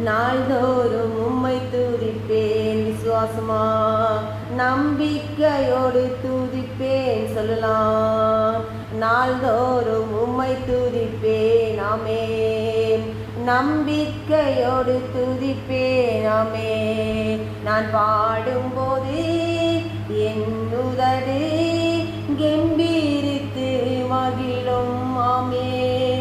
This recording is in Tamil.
நாள்தோறும் உம்மை துதிப்பேன். விசுவாசமா நம்பிக்கையோடு துதிப்பேன் சொல்லலாம். நாள்தோறும் உம்மை துதிப்பேன். ஆமென். நம்பிக்கையோடு துதிப்பேன். ஆமென். நான் பாடும்போது என் உதடு கெம்பீரித்து மகிழும். ஆமென்.